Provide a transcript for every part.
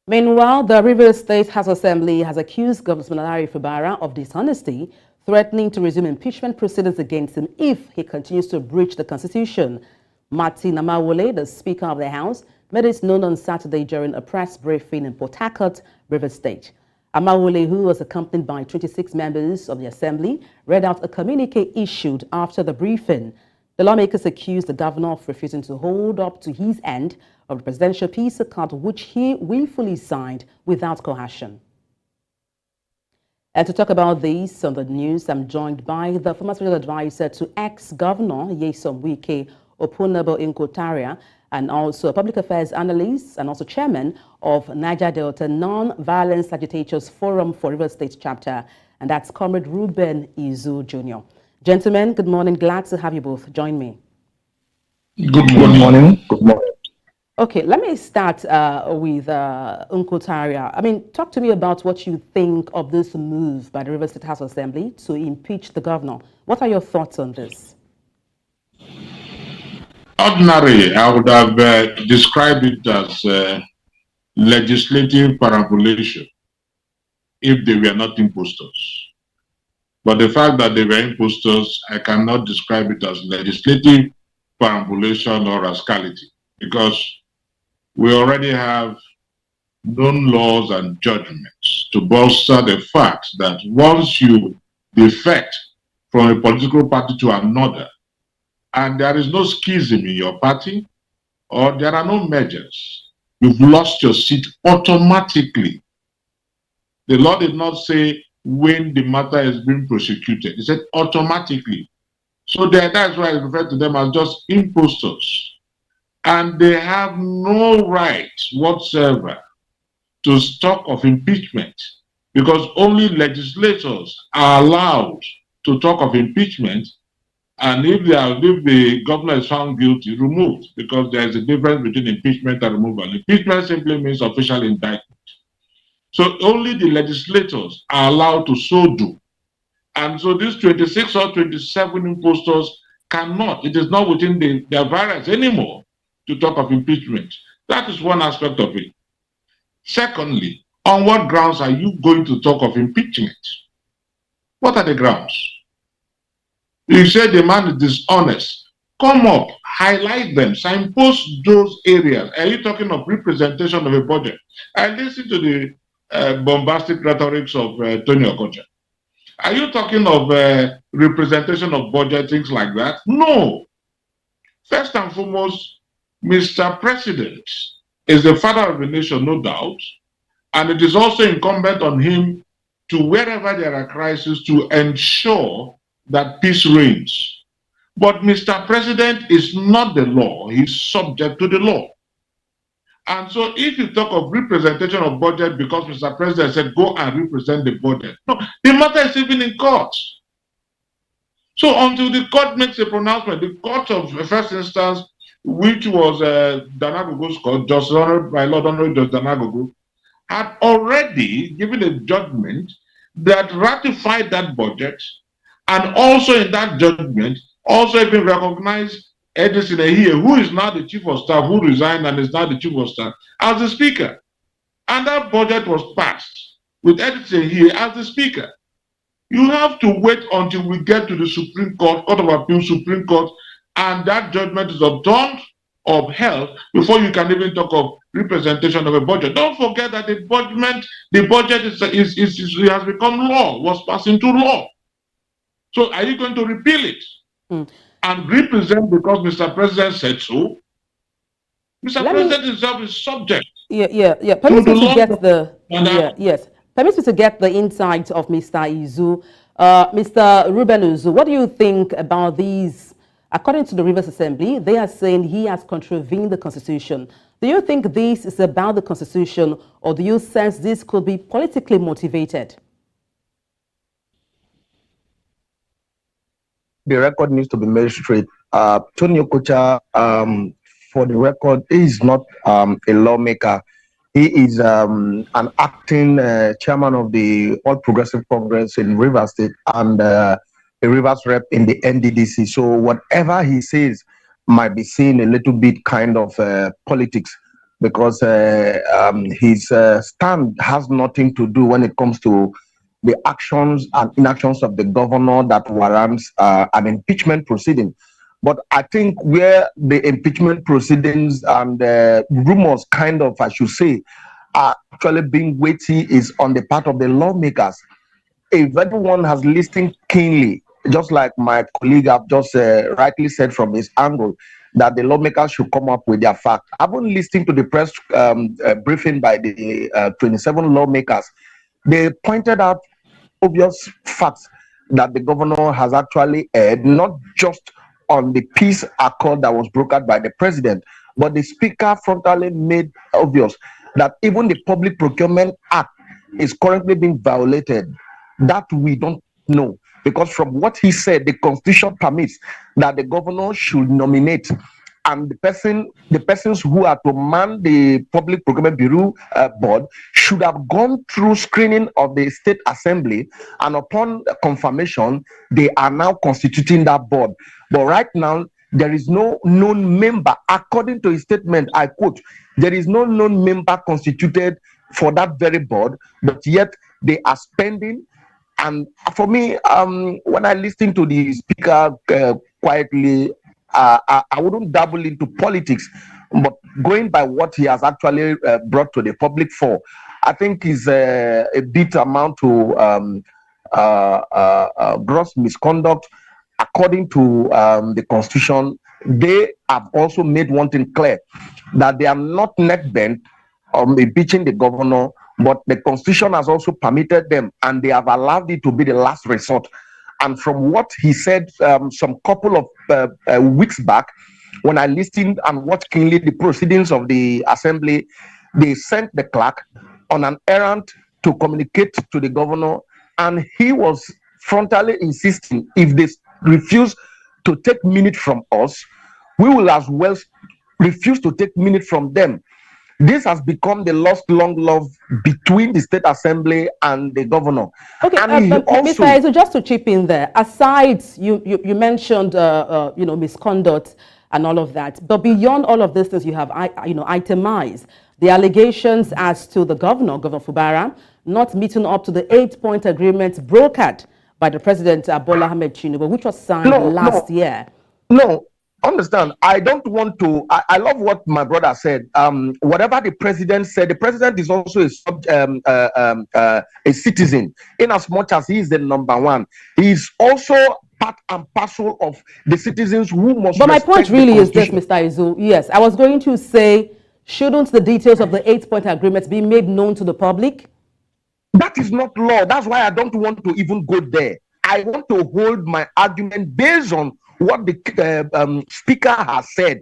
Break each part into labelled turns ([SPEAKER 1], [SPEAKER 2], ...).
[SPEAKER 1] Meanwhile, the Rivers State House Assembly has accused Governor Siminalayi Fubara of dishonesty, threatening to resume impeachment proceedings against him if he continues to breach the Constitution. Martin Amaewhule, the Speaker of the House, made it known on Saturday during a press briefing in Port Harcourt, Rivers State. Amaewhule, who was accompanied by 26 members of the Assembly, read out a communique issued after the briefing. The lawmakers accused the governor of refusing to hold up to his end of the presidential peace accord, which he willfully signed without coercion. And to talk about this on the news, I'm joined by the former special advisor to ex-governor Nyesom Wike, Opunabo Inko-Tariah, and also a public affairs analyst and also chairman of Niger Delta Non-Violence Agitators Forum for Rivers State Chapter, and that's Comrade Reuben Izu Jr. Gentlemen, good morning. Glad to have you both join me.
[SPEAKER 2] Good morning. Good morning.
[SPEAKER 1] Okay, let me start with Inko-Tariah. I mean, talk to me about what you think of this move by the Rivers State House Assembly to impeach the governor. What are your thoughts on this?
[SPEAKER 2] Ordinarily, I would have described it as legislative perambulation if they were not impostors. But the fact that they were impostors, I cannot describe it as legislative perambulation or rascality, because we already have known laws and judgments to bolster the fact that once you defect from a political party to another, and there is no schism in your party, or there are no mergers, you've lost your seat automatically. The law did not say when the matter is being prosecuted. It said automatically. So that's why I refer to them as just impostors. And they have no right whatsoever to talk of impeachment, because only legislators are allowed to talk of impeachment. And if the governor is found guilty, removed, because there is a difference between impeachment and removal. Impeachment simply means official indictment. So only the legislators are allowed to so do. And so these 26 or 27 impostors cannot, it is not within their virus anymore to talk of impeachment. That is one aspect of it. Secondly, on what grounds are you going to talk of impeachment? What are the grounds? You say the man is dishonest. Come up, highlight them, signpost those areas. Are you talking of representation of a budget? I listened to the bombastic rhetorics of Tony Okocha. Are you talking of representation of budget, things like that? No. First and foremost, Mr. President is the father of the nation, no doubt, and it is also incumbent on him to, wherever there are crises, to ensure that peace reigns. But Mr. President is not the law, he's subject to the law. And so if you talk of representation of budget because Mr. President said, go and represent the budget. No, the matter is even in court. So until the court makes a pronouncement, the court of first instance, which was Danagogo's court, just honored by Lord Honorable Judge Danagogo, had already given a judgment that ratified that budget, and also in that judgment, also even recognized Edison here, who is now the chief of staff, who resigned and is now the chief of staff, as the speaker. And that budget was passed with Edison here as the speaker. You have to wait until we get to the Supreme Court, Court of Appeal, Supreme Court, and that judgment is upheld before you can even talk of representation of a budget. Don't forget that the budget has become law, was passed into law. So are you going to repeal it? And represent because Mr. President said so? Mr. President himself is subject.
[SPEAKER 1] Permit me to get Permit me to get the insight of Mr. Izu. Mr. Reuben Izu, what do you think about these? According to the Rivers Assembly, they are saying he has contravened the Constitution. Do you think this is about the Constitution, or do you sense this could be politically motivated?
[SPEAKER 3] The record needs to be made straight. Tony Okocha, for the record, is not a lawmaker. He is an acting chairman of the All Progressive Congress in Rivers State and a Rivers rep in the NDDC. So whatever he says might be seen a little bit kind of politics. because his stand has nothing to do when it comes to the actions and inactions of the governor that warrants an impeachment proceeding. But I think where the impeachment proceedings and rumors kind of, I should say, are actually being weighty is on the part of the lawmakers. If everyone has listened keenly, just like my colleague have just rightly said from his angle, that the lawmakers should come up with their facts. I've been listening to the press briefing by the 27 lawmakers. They pointed out obvious facts that the governor has actually aired, not just on the peace accord that was brokered by the president, but the speaker frontally made obvious that even the Public Procurement Act is currently being violated. That we don't know, because from what he said, the constitution permits that the governor should nominate, and the persons who are to man the Public Procurement Bureau board should have gone through screening of the State Assembly, and upon confirmation, they are now constituting that board. But right now, there is no known member. According to his statement, I quote, there is no known member constituted for that very board, but yet they are spending. And for me, when I listen to the speaker quietly, I wouldn't dabble into politics, but going by what he has actually brought to the public for, I think is a bit amount to gross misconduct. According to the constitution, they have also made one thing clear, that they are not neck bent on impeaching the governor, but the constitution has also permitted them, and they have allowed it to be the last resort. And from what he said some couple of weeks back, when I listened and watched keenly the proceedings of the assembly, they sent the clerk on an errand to communicate to the governor, and he was frontally insisting, if they refuse to take minute from us, we will as well refuse to take minute from them. This has become the lost long love between the State Assembly and the governor.
[SPEAKER 1] Okay,
[SPEAKER 3] and
[SPEAKER 1] also, Mr. Ezo, just to chip in there, aside, you mentioned misconduct and all of that, but beyond all of this, as you have itemized the allegations as to the Governor Fubara, not meeting up to the 8-point agreement brokered by the President Bola Ahmed Tinubu, which was signed last year.
[SPEAKER 3] No. Understand, I don't want to. I love what my brother said. Whatever the president said, the president is also a citizen, in as much as he is the number one. He is also part and parcel of the citizens who must.
[SPEAKER 1] But my point really is this, Mr. Izu. Yes, I was going to say, shouldn't the details of the 8-point agreement be made known to the public?
[SPEAKER 3] That is not law. That's why I don't want to even go there. I want to hold my argument based on what the speaker has said.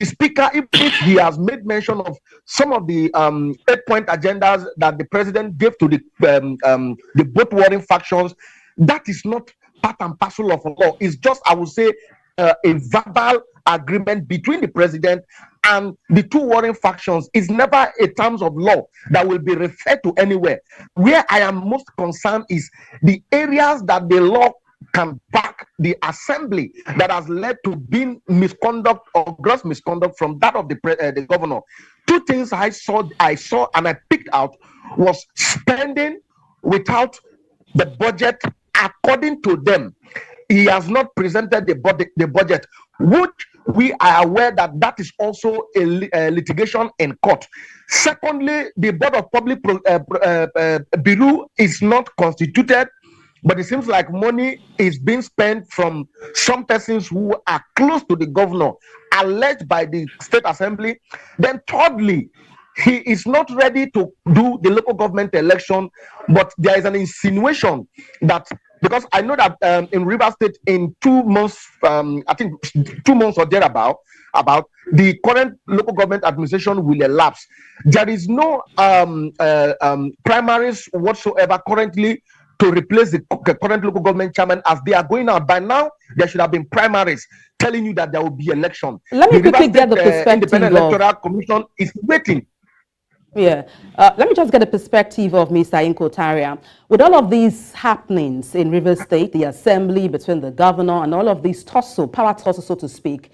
[SPEAKER 3] The speaker, even if he has made mention of some of the 8-point agendas that the president gave to the both warring factions, that is not part and parcel of law. It's just, I would say, a verbal agreement between the president and the two warring factions. Is never a terms of law that will be referred to anywhere. Where I am most concerned is the areas that the law can back the assembly that has led to being misconduct or gross misconduct from that of the governor. Two things I saw and I picked out was spending without the budget. According to them, he has not presented the budget, which we are aware that is also a litigation in court. Secondly, the Board of Public Bureau is not constituted, but it seems like money is being spent from some persons who are close to the governor, alleged by the State Assembly. Then thirdly, he is not ready to do the local government election, but there is an insinuation that, because I know that in Rivers State in 2 months, I think 2 months or thereabout, about the current local government administration will elapse. There is no primaries whatsoever currently to replace the current local government chairman as they are going out. By now, there should have been primaries telling you that there will be election.
[SPEAKER 1] Let me quickly get the perspective
[SPEAKER 3] Independent Electoral Commission is waiting.
[SPEAKER 1] Yeah, let me just get the perspective of Mr. Inko-Tariah. With all of these happenings in Rivers State, the assembly between the governor and all of these power tussle, so to speak,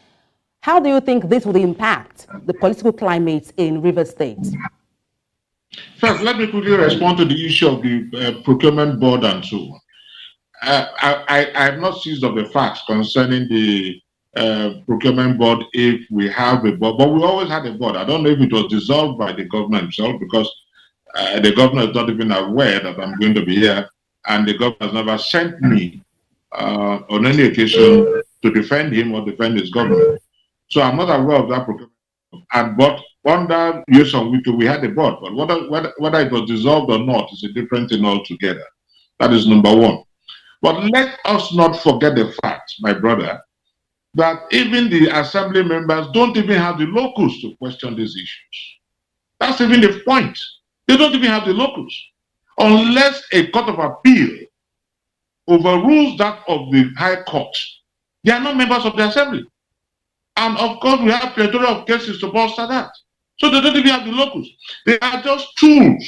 [SPEAKER 1] How do you think this will impact the political climate in Rivers State?
[SPEAKER 2] First, let me quickly respond to the issue of the procurement board and so on. I have not seized of the facts concerning the procurement board if we have a board, but we always had a board. I don't know if it was dissolved by the governor himself, because the governor is not even aware that I'm going to be here, and the governor has never sent me on any occasion to defend him or defend his government. So I'm not aware of that procurement. But under Nyesom Wike, we had a board, but whether it was dissolved or not is a different thing altogether. That is number one. But let us not forget the fact, my brother, that even the assembly members don't even have the locus to question these issues. That's even the point. They don't even have the locus. Unless a court of appeal overrules that of the High Court, they are not members of the assembly. And of course, we have plethora of cases to bolster that. So they don't even have the locus. They are just tools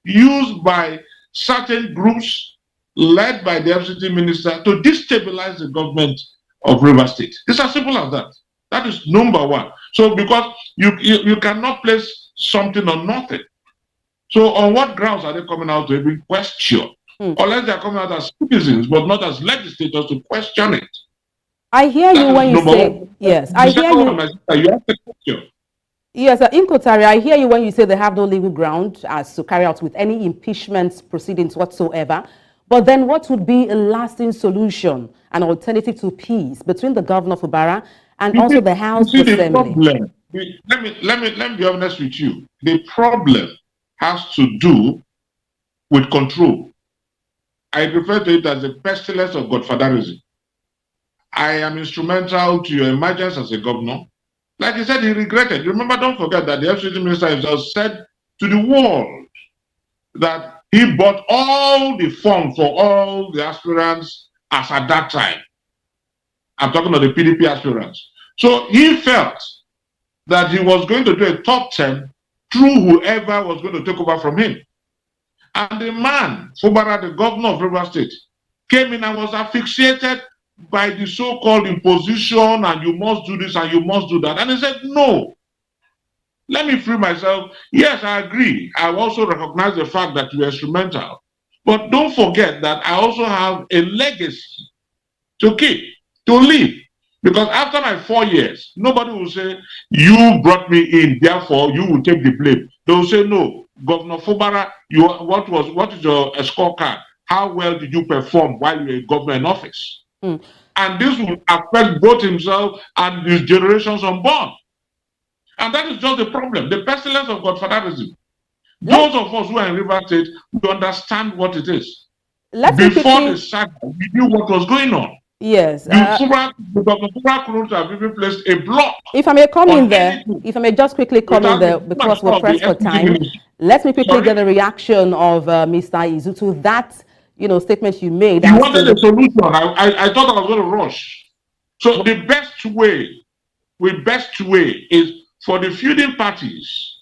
[SPEAKER 2] used by certain groups led by the FCT minister to destabilize the government of Rivers State. It's as simple as that. That is number one. So because you cannot place something on nothing. So on what grounds are they coming out to even question? Unless they are coming out as citizens, but not as legislators to question it.
[SPEAKER 1] I hear you when you say, yes, I hear you.
[SPEAKER 2] You have the question.
[SPEAKER 1] Yes, Inko-Tariah, I hear you when you say they have no legal ground as to carry out with any impeachment proceedings whatsoever. But then what would be a lasting solution, an alternative to peace between the Governor Fubara and also the House Assembly?
[SPEAKER 2] The problem, let me be honest with you. The problem has to do with control. I refer to it as the pestilence of godfatherism. I am instrumental to your emergence as a governor. Like he said, he regretted. Remember, don't forget that the FCT minister himself said to the world that he bought all the funds for all the aspirants as at that time. I'm talking of the PDP aspirants. So he felt that he was going to do a top 10 through whoever was going to take over from him. And the man, Fubara, the governor of Rivers State, came in and was asphyxiated by the so-called imposition, and you must do this and you must do that. And he said, no, let me free myself. Yes, I agree. I also recognize the fact that you are instrumental. But don't forget that I also have a legacy to keep, to live. Because after my 4 years, nobody will say, you brought me in, therefore you will take the blame. They will say, no, Governor Fubara, what is your scorecard? How well did you perform while you were a governor in office? And this will affect both himself and his generations unborn. And that is just the problem, the pestilence of godfatherism. Those of us who are in Rivers State, we understand what it is. Before the saga, we knew what was going on.
[SPEAKER 1] Yes.
[SPEAKER 2] The Governor Fubara couldn't have even placed a block.
[SPEAKER 1] If I may come in there, if I may just quickly come in there, because we're pressed for time, let me quickly get a reaction of Mr. Izu to that statement you made.
[SPEAKER 2] You wanted a solution. I thought I was going to rush. So the best way is for the feuding parties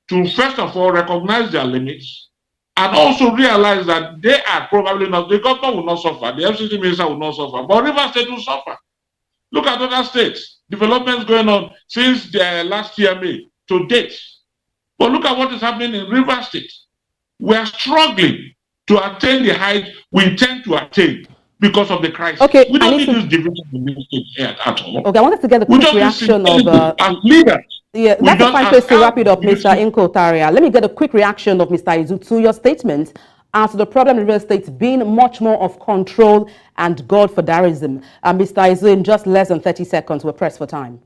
[SPEAKER 2] to first of all recognize their limits and also realize that they are probably not, the governor will not suffer, the FCT minister will not suffer, but Rivers State will suffer. Look at other states, developments going on since the last year May to date. But look at what is happening in Rivers State. We are struggling to attain the height we intend to attain because of the crisis.
[SPEAKER 1] Okay,
[SPEAKER 2] we don't need this division in this state at all.
[SPEAKER 1] Okay, I wanted to get a quick reaction of
[SPEAKER 2] as leaders.
[SPEAKER 1] Yeah, that's a fine place to wrap it up, Mr. Inko-Tariah. Let me get a quick reaction of Mr. Izu to your statement as to the problem in Rivers State being much more of control and godfatherism. Mr. Izu, in just less than 30 seconds, we're pressed for time.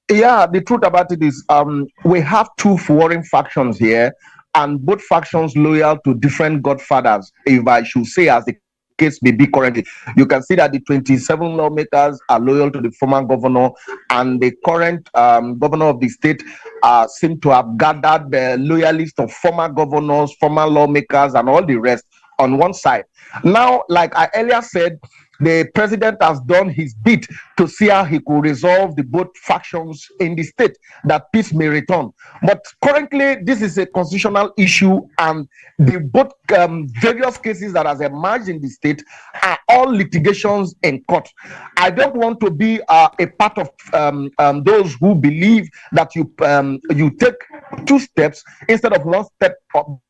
[SPEAKER 3] Yeah, the truth about it is we have two warring factions here, and both factions loyal to different godfathers, if I should say, as the case may be currently. You can see that the 27 lawmakers are loyal to the former governor, and the current governor of the state seem to have gathered the loyalists of former governors, former lawmakers, and all the rest on one side. Now, like I earlier said, the president has done his bit to see how he could resolve the both factions in the state, that peace may return. But currently, this is a constitutional issue, and the both various cases that has emerged in the state are all litigations in court. I don't want to be a part of those who believe that you take two steps instead of one step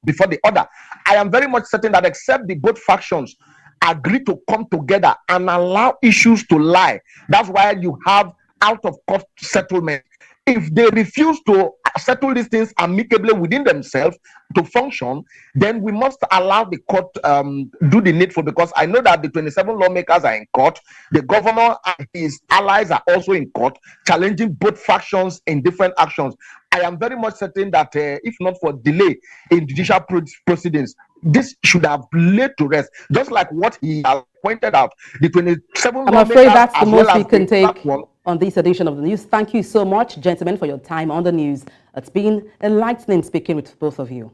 [SPEAKER 3] before the other. I am very much certain that except the both factions agree to come together and allow issues to lie, that's why you have out of court settlement. If they refuse to settle these things amicably within themselves to function, then we must allow the court do the needful, because I know that the 27 lawmakers are in court. The governor and his allies are also in court, challenging both factions in different actions. I am very much certain that if not for delay in judicial proceedings, this should have laid to rest, just like what he has pointed out. The 27
[SPEAKER 1] I'm afraid that's the most we can take on this edition of the news. Thank you so much, gentlemen, for your time on the news. It's been enlightening speaking with both of you.